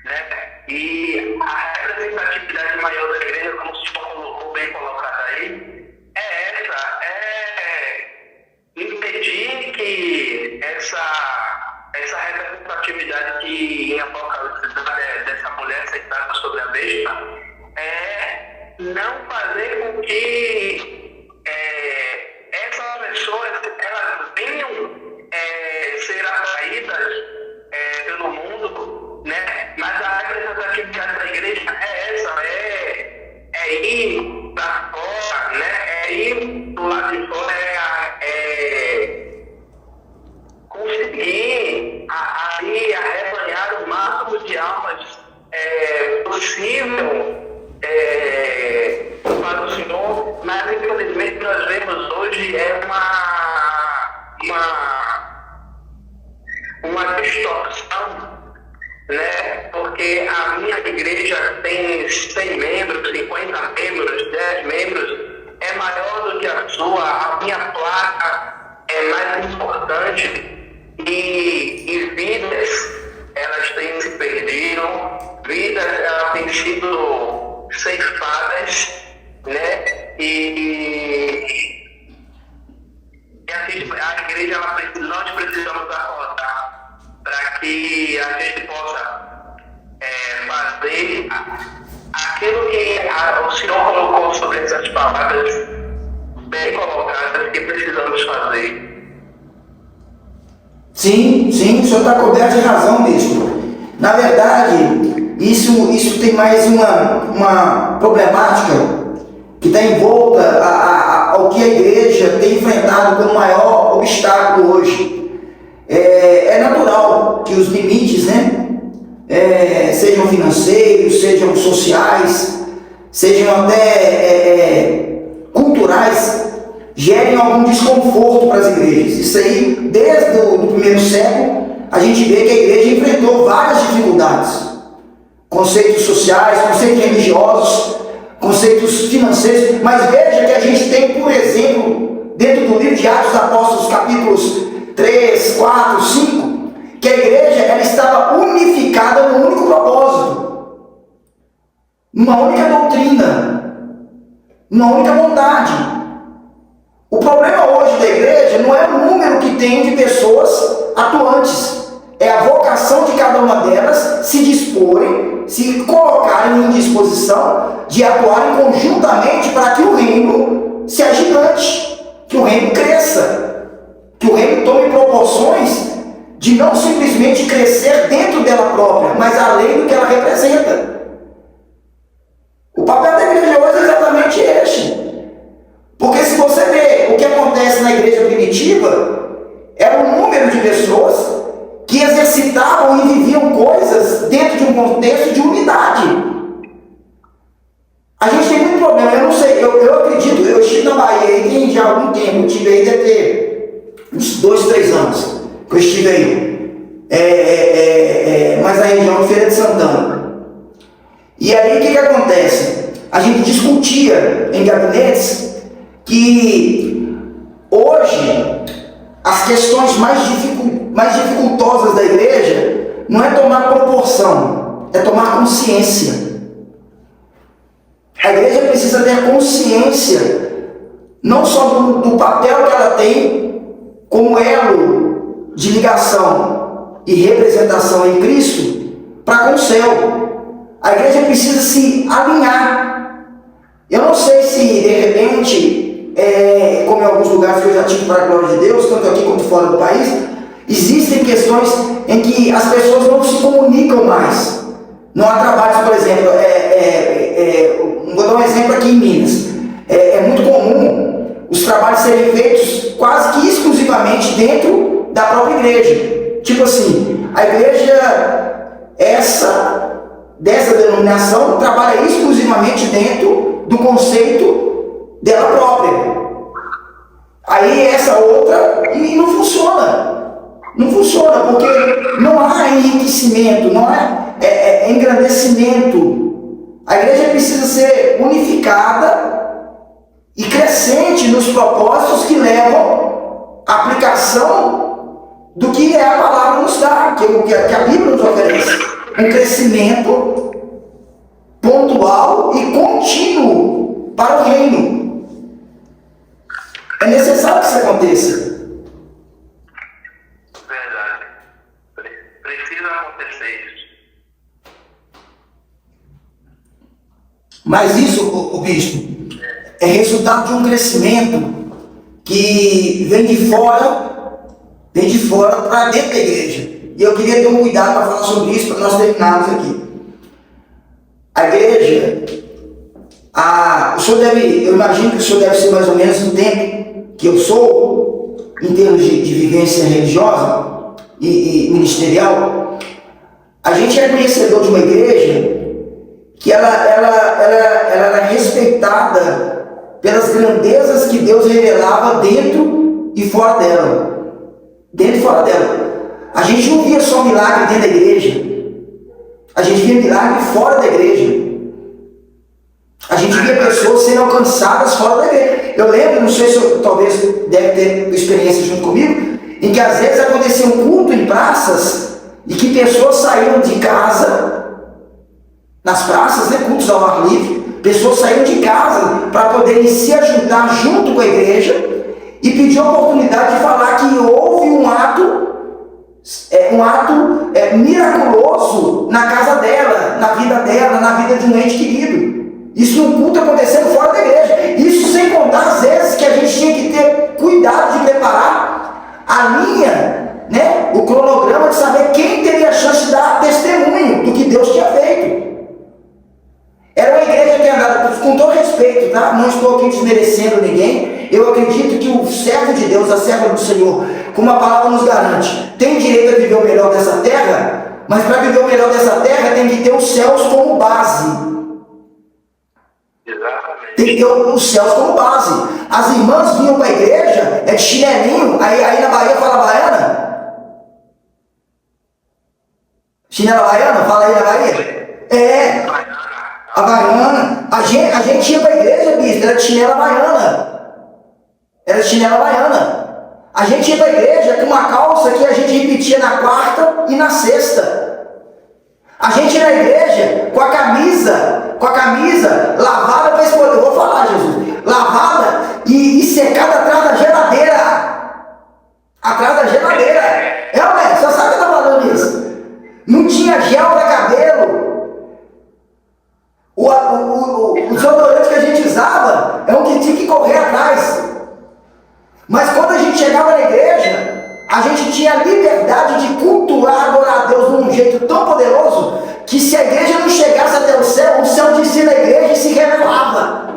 né? E a representatividade maior da igreja, como o senhor colocou, bem colocado aí, é impedir que essa representatividade que em Apocalipse dessa mulher sentada sobre a besta não fazer com que essas pessoas elas venham ser atraídas pelo mundo, né? Mas a representatividade da igreja é né? Porque a minha igreja tem 100 membros, 50 membros, 10 membros, é maior do que a sua, a minha placa é mais importante e vidas, elas têm se perdido, vidas, elas têm sido ceifadas, né? E a igreja, nós precisamos acordar para que a gente possa fazer aquilo que o Senhor colocou sobre essas palavras bem colocadas que precisamos fazer. Sim, sim, o senhor está coberto de razão mesmo. Na verdade, isso tem mais uma problemática que está envolta ao que a igreja tem enfrentado como maior obstáculo hoje. É natural que os limites, né, sejam financeiros, sejam sociais, sejam até culturais, gerem algum desconforto para as igrejas. Isso aí, desde o primeiro século, a gente vê que a igreja enfrentou várias dificuldades. Conceitos sociais, conceitos religiosos, conceitos financeiros, mas veja que a gente tem, por exemplo, dentro do livro de Atos dos Apóstolos, capítulos 3, 4, 5, que a igreja ela estava unificada num único propósito, numa única doutrina, numa única vontade. O problema hoje da igreja não é o número que tem de pessoas atuantes, é a vocação de cada uma delas se disporem, se colocarem em disposição de atuarem conjuntamente para que o reino se agigante, que o reino cresça, que o reino tome proporções de não simplesmente crescer dentro dela própria, mas além do que ela representa. O papel da igreja hoje é exatamente este. Porque se você vê o que acontece na igreja primitiva, era um número de pessoas que exercitavam e viviam coisas dentro de um contexto de unidade. A gente tem muito problema, eu não sei, eu acredito, eu estive na Bahia aí já há algum tempo, eu estive aí deve ter uns 2, 3 anos que eu estive aí, mas na região de Feira de Santana. E aí o que acontece? A gente discutia em gabinetes que hoje as questões mais dificultosas da igreja não é tomar proporção, é tomar consciência. A igreja precisa ter consciência não só do papel que ela tem como elo de ligação e representação em Cristo para com o céu. A igreja precisa se alinhar. Eu não sei se de repente, como em alguns lugares que eu já tive para a glória de Deus, tanto aqui quanto fora do país, existem questões em que as pessoas não se comunicam mais. Não há trabalhos, por exemplo, vou dar um exemplo aqui em Minas. É muito comum os trabalhos serem feitos quase que exclusivamente dentro da própria igreja. Tipo assim, a igreja dessa denominação trabalha exclusivamente dentro do conceito dela própria. Aí essa outra e não funciona. Não funciona porque não há enriquecimento, não há engrandecimento. A igreja precisa ser unificada e crescente nos propósitos que levam à aplicação do que a palavra nos dá, que a Bíblia nos oferece. Um crescimento pontual e contínuo para o reino. É necessário que isso aconteça. Verdade. Precisa acontecer isso. Mas isso, o bispo, é resultado de um crescimento que vem de fora para dentro da igreja. E eu queria ter um cuidado para falar sobre isso, para nós terminarmos aqui. A igreja, eu imagino que o senhor deve ser mais ou menos do tempo que eu sou, em termos de vivência religiosa e ministerial. A gente é conhecedor de uma igreja que ela era respeitada pelas grandezas que Deus revelava dentro e fora dela. Dentro e fora dela. A gente não via só milagre dentro da igreja. A gente via milagre fora da igreja. A gente via pessoas sendo alcançadas fora da igreja. Eu lembro, não sei se talvez deve ter experiência junto comigo, em que às vezes acontecia um culto em praças e que pessoas saíam de casa, nas praças, né, cultos ao ar livre, pessoas saíam de casa para poderem se ajuntar junto com a igreja e pedir a oportunidade de falar que houve um ato miraculoso na casa dela, na vida de um ente querido. Isso num culto acontecendo fora da igreja. Isso sem contar às vezes que a gente tinha que ter cuidado de preparar a linha, né, o cronograma de saber quem teria a chance de dar testemunho do que Deus tinha feito. Era uma igreja que andava, com todo respeito, tá? Não estou aqui desmerecendo ninguém. Eu acredito que o servo de Deus, a serva do Senhor, como a palavra nos garante, tem direito a viver o melhor dessa terra, mas para viver o melhor dessa terra tem que ter os céus como base. Exatamente. Tem que ter os céus como base. As irmãs vinham para a igreja, de chinelinho, aí na Bahia fala baiana. Chinela baiana? Fala aí na Bahia. A baiana. A gente ia para a igreja, bicho, era de chinela baiana. A gente ia para a igreja com uma calça que a gente repetia na quarta e na sexta. A gente ia na igreja com a camisa lavada para escolher. Eu vou falar, Jesus. Lavada e secada atrás da geladeira. Atrás da geladeira. Ué, você sabe que eu tô falando isso? Não tinha gel para cabelo. O desodorante que a gente usava é um que tinha que correr atrás. Mas quando a gente chegava na igreja, a gente tinha a liberdade de cultuar, adorar a Deus de um jeito tão poderoso que se a igreja não chegasse até o céu descia da igreja e se revelava.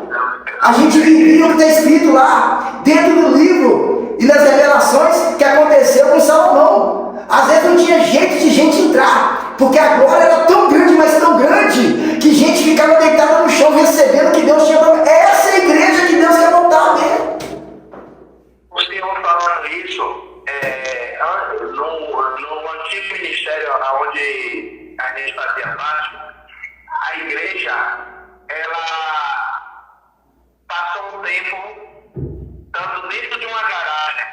A gente vivia o que está escrito lá, dentro do livro e das revelações que aconteceu com Salomão. Às vezes não tinha jeito de gente entrar, porque a glória era tão grande, mas tão grande, que gente ficava deitada no chão recebendo o que Deus tinha para. Essa é a igreja que Deus quer voltar mesmo. O senhor falando isso, no antigo ministério onde a gente fazia parte, a igreja, ela passou um tempo tanto dentro de uma garagem.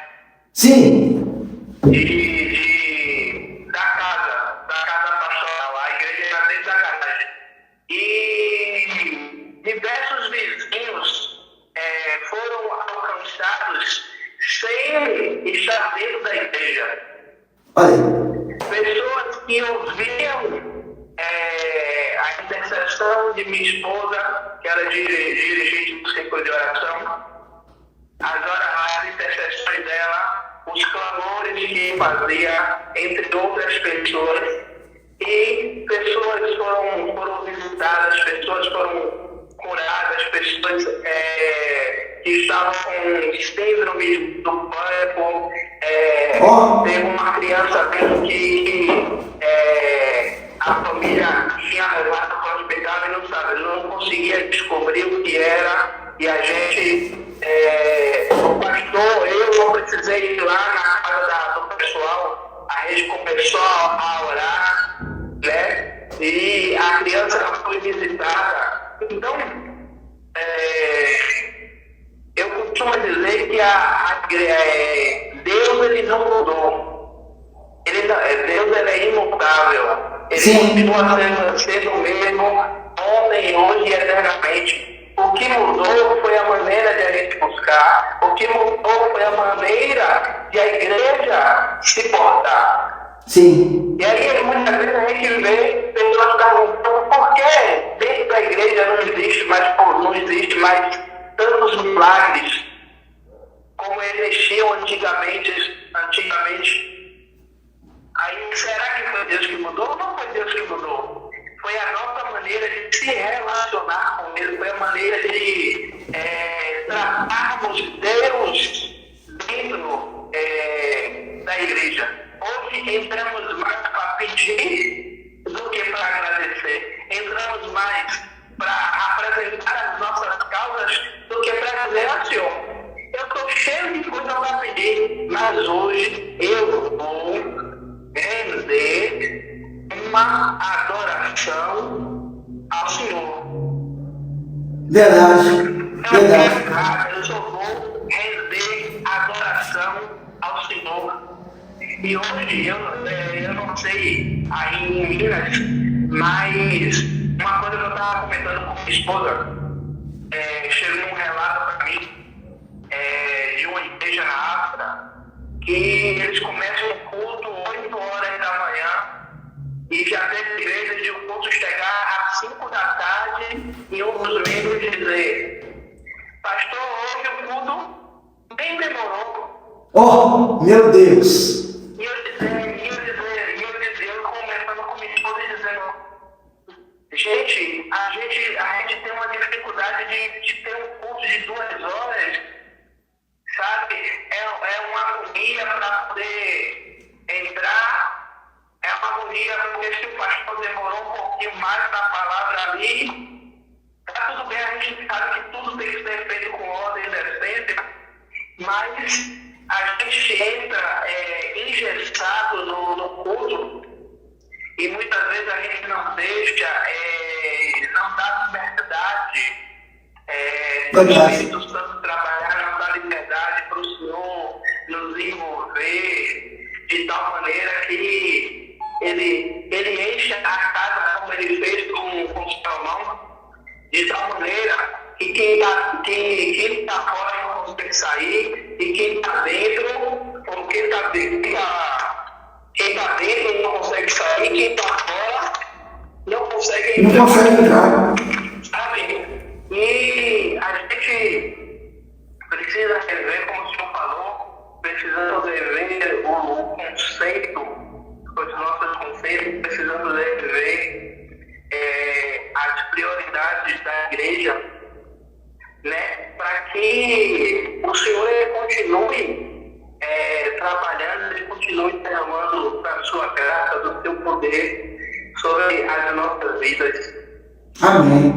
Sim. Da casa pastoral, a igreja era dentro da garagem. E diversos vizinhos foram alcançados sem estar dentro da igreja. Pessoas que ouviam a intercessão de minha esposa, que era dirigente do círculo de oração, as intercessões dela, os clamores que fazia, entre outras pessoas, e pessoas foram visitadas, pessoas foram curadas, pessoas que estavam com síndrome do pânico, teve uma criança mesmo que a família tinha levado para o hospital e não conseguia descobrir o que era, e a gente, o pastor, eu não precisei ir lá na casa do pessoal, a gente começou a orar, né? E a criança foi visitada. Então, eu costumo dizer que Deus ele não mudou. Deus ele é imutável. Ele continua sendo o mesmo ontem, hoje e eternamente. O que mudou foi a maneira de a gente buscar. O que mudou foi a maneira de a igreja se portar. Sim. E aí, muitas vezes a gente vê pessoas perguntando por que dentro da igreja não existe mais tantos milagres como existiam antigamente. Aí, será que foi Deus que mudou ou não foi Deus que mudou? Foi a nossa maneira de se relacionar com Ele, foi a maneira de tratarmos Deus dentro da igreja. Hoje entramos mais para pedir do que para agradecer. Entramos mais para apresentar as nossas causas do que para dizer, Senhor, eu estou cheio de coisa para pedir, mas hoje eu vou render uma adoração ao Senhor. Verdade. Eu só vou render adoração ao Senhor. E hoje, eu não sei aí em Minas, mas uma coisa que eu estava comentando com minha esposa, chegou um relato para mim de uma igreja na África, que eles começam o culto 8 horas da manhã, e já teve igreja de o culto chegar às 5 da tarde e outros membros dizer: pastor, hoje o culto nem demorou. Oh, meu Deus! E eu começando com minha esposa dizendo: gente, a gente tem uma dificuldade de ter um culto de 2 horas, sabe? É uma agonia para poder entrar. É uma agonia, porque se o pastor demorou um pouquinho mais na palavra ali, tá tudo bem, a gente sabe que tudo tem que ser feito com ordem e decência, mas a gente entra engessado no culto, e muitas vezes a gente não deixa, não dá liberdade para o Espírito Santo trabalhar, não dá liberdade para o Senhor nos envolver, de tal maneira que ele enche a casa como ele fez com Salomão, de tal maneira que quem está fora não consegue sair, e quem está dentro, ou quem está dentro não consegue sair, quem está fora não consegue entrar. Sabe? E a gente precisa rever, como o senhor falou, precisamos rever o conceito, os nossos conceitos, precisamos rever as prioridades da igreja, né, para que o Senhor continue trabalhando, ele continue derramando da sua graça, do seu poder sobre as nossas vidas. Amém.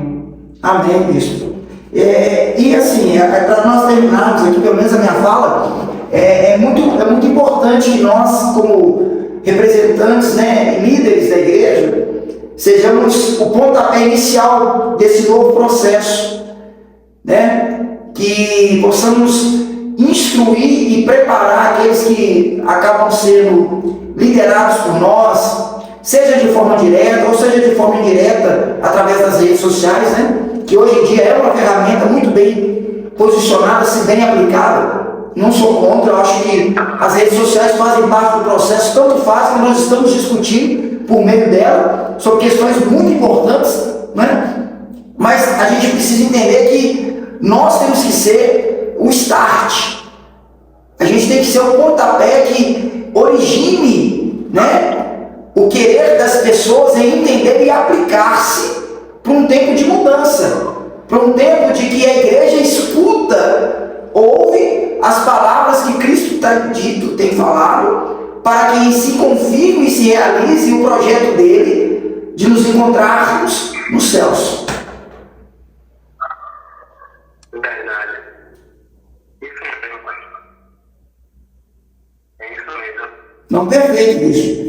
Amém, bispo. E assim, para nós terminarmos aqui, pelo menos a minha fala, é muito importante que nós, como representantes, né, líderes da igreja, sejamos o pontapé inicial desse novo processo, né? Que possamos instruir e preparar aqueles que acabam sendo liderados por nós, seja de forma direta ou seja de forma indireta, através das redes sociais, né? Que hoje em dia é uma ferramenta muito bem posicionada, se bem aplicada. Não sou contra, eu acho que as redes sociais fazem parte do processo, tanto fazem que nós estamos discutindo por meio dela sobre questões muito importantes, né? Mas a gente precisa entender que nós temos que ser o start. A gente tem que ser o pontapé que origine, né, o querer das pessoas em entender e aplicar-se para um tempo de mudança, para um tempo de que a igreja escuta, ouve as palavras que Cristo tem falado, para que se confirme e se realize o projeto dele de nos encontrarmos nos céus. Verdade. Isso mesmo, pastor. É isso mesmo. Não, perfeito, bicho.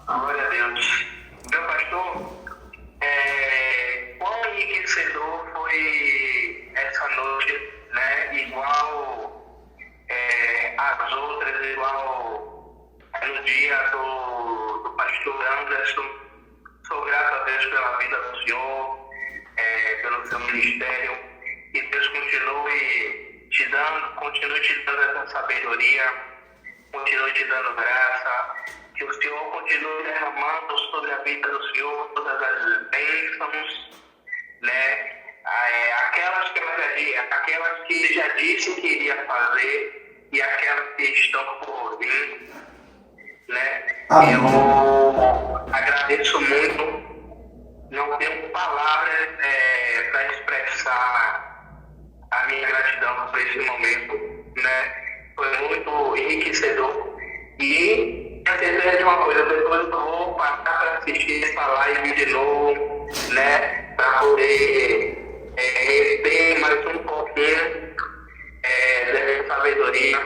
Glória a Deus. Meu pastor, quão enriquecedor foi essa noite, né? Igual as outras, igual no dia do pastor Anderson. Sou grato a Deus pela vida do senhor, pelo seu ministério. Que Deus continue te dando essa sabedoria, continue te dando graça. Que o Senhor continue derramando sobre a vida do Senhor todas as bênçãos, né? Aquelas que Ele já disse que iria fazer e aquelas que estão por vir, né? Amém. Eu agradeço muito, não tenho palavras para expressar a minha gratidão por esse momento, né? Foi muito enriquecedor e tenho certeza de uma coisa, depois eu vou passar para assistir essa live de novo, né? Para poder ter mais um pouquinho dessa sabedoria.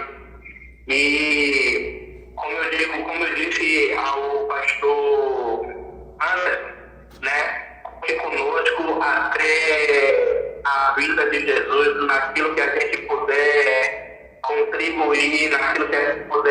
E como eu disse ao pastor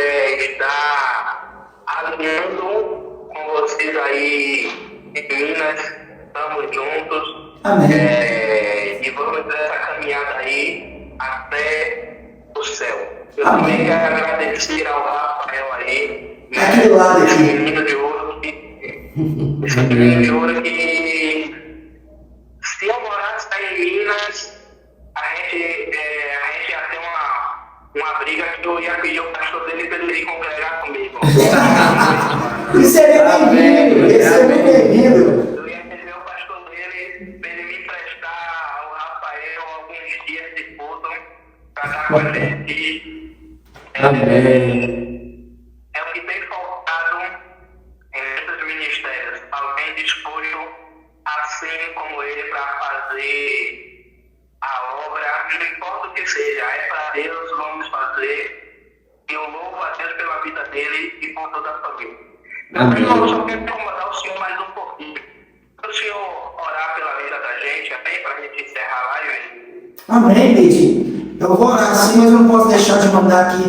estar alinhando com vocês aí em Minas. Estamos juntos. Amém. E vamos nessa caminhada aí até o céu. Eu Amém. também quero agradecer ao Rafael aí, Aquele lado esse aqui. menino de ouro que se eu morasse aí em Minas, a gente ia ter uma briga que eu ia pedir o pastor dele para ele vir congregar comigo. Isso é bem-vindo. Esse é bem bem-vindo. Eu ia pedir o pastor dele para ele me emprestar ao Rafael alguns dias de culto para dar com a gente. Amém. É o que tem faltado em muitos ministérios. Alguém disposto, assim como ele, para fazer a obra, não importa o que seja, é para Deus, vamos fazer. E eu louvo a Deus pela vida dele e por toda a família. Amém. Eu só quero incomodar o senhor mais um pouquinho. O senhor orar pela vida da gente, amém? Para a gente encerrar a live. Amém, Neide. Eu vou orar sim, mas eu não posso deixar de mandar aqui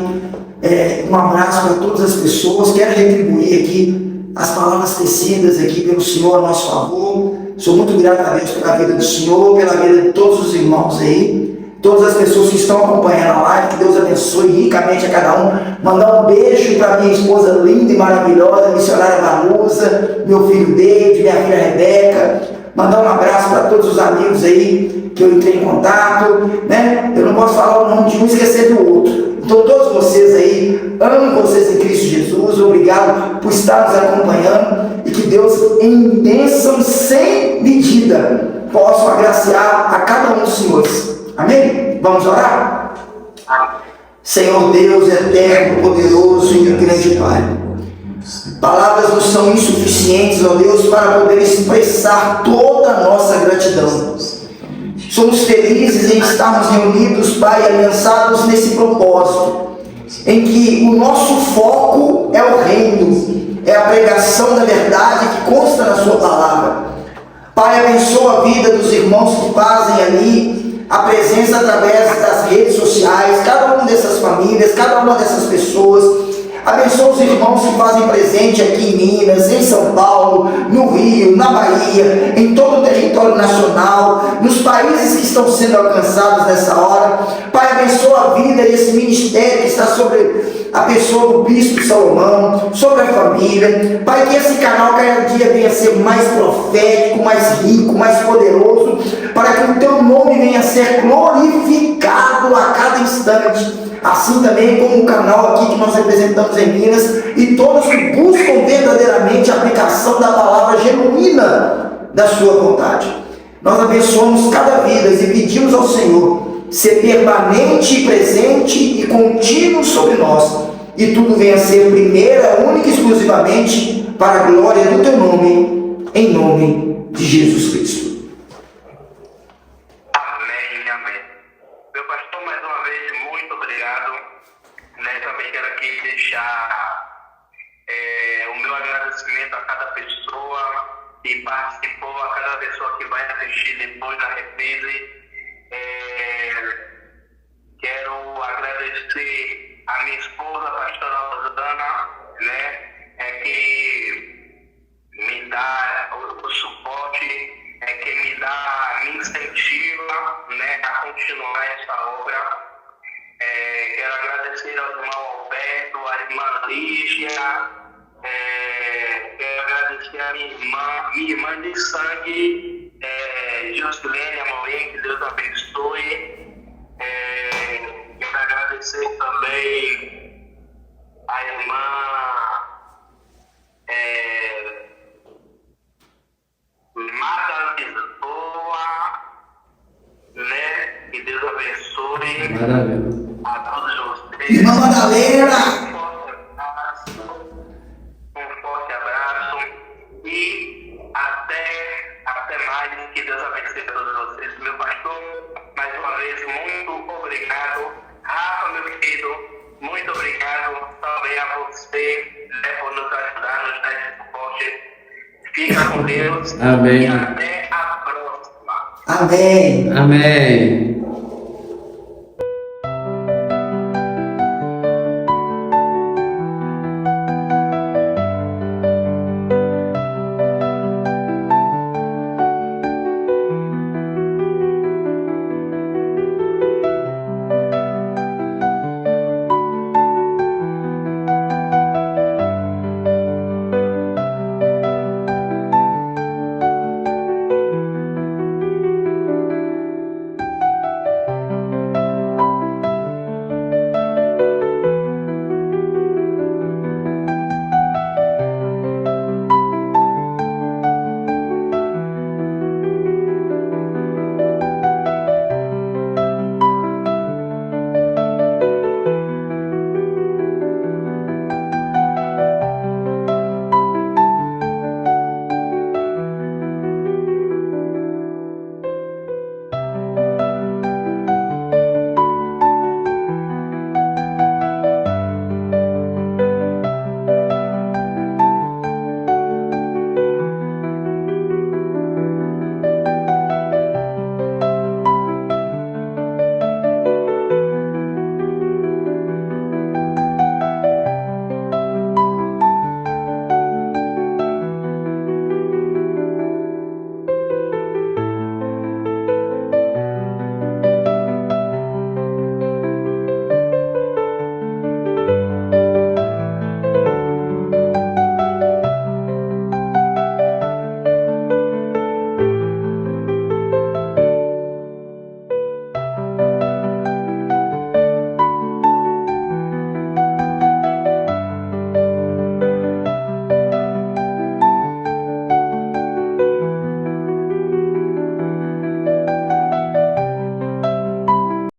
um abraço para todas as pessoas. Quero retribuir aqui as palavras tecidas aqui pelo Senhor a nosso favor. Sou muito grato a Deus pela vida do Senhor, pela vida de todos os irmãos aí, todas as pessoas que estão acompanhando a live. Que Deus abençoe ricamente a cada um. Mandar um beijo para minha esposa linda e maravilhosa, missionária Vanusa, meu filho David, minha filha Rebeca. Mandar um abraço para todos os amigos aí que eu entrei em contato, né? Eu não posso falar o nome de um e esquecer do outro. Então todos vocês aí, amo vocês em Cristo Jesus. Obrigado por estar nos acompanhando e que Deus, em bênção sem medida, possa agraciar a cada um dos senhores. Amém? Vamos orar? Senhor Deus eterno, poderoso e grande Pai, palavras nos são insuficientes, ó Deus, para poder expressar toda a nossa gratidão. Somos felizes em estarmos reunidos, Pai, aliançados nesse propósito, em que o nosso foco é o reino, é a pregação da verdade que consta na Sua palavra. Pai, abençoa a vida dos irmãos que fazem ali a presença através das redes sociais, cada uma dessas famílias, cada uma dessas pessoas. Abençoa os irmãos que fazem presente aqui em Minas, em São Paulo, no Rio, na Bahia, em todo o território nacional, nos países que estão sendo alcançados nessa hora. Pai, abençoa a vida e esse ministério que está sobre a pessoa do Bispo Salomão, sobre a família. Pai, que esse canal cada dia venha a ser mais profético, mais rico, mais poderoso, para que o Teu nome venha a ser glorificado a cada instante. Assim também como o canal aqui que nós representamos em Minas e todos que buscam verdadeiramente a aplicação da palavra genuína da Sua vontade. Nós abençoamos cada vida e pedimos ao Senhor ser permanente, presente e contínuo sobre nós, e tudo venha a ser primeira, única e exclusivamente para a glória do Teu nome, em nome de Jesus Cristo. Amém, amém. Meu pastor, mais uma vez, muito obrigado. Também quero aqui deixar o meu agradecimento a cada pessoa que participou, a cada pessoa que vai assistir depois da reprise. Quero agradecer a minha esposa, a pastora Rosana, que me dá o suporte, que me incentiva, a continuar essa obra. Quero agradecer ao irmão Alberto, à irmã Lígia, quero agradecer a minha irmã de sangue, Josilene Amorim, que Deus abençoe. Quero agradecer também a irmã Mara Lisboa, que Deus abençoe. Maravilha. A todos vocês. Irmã Madalena! Um forte abraço e até mais. Que Deus abençoe a todos vocês. Meu pastor, mais uma vez, muito obrigado. Rafa, meu querido, muito obrigado também a você, por nos ajudar, nos dar esse suporte. Fica com Deus. Amém. E até a próxima. Amém. Amém.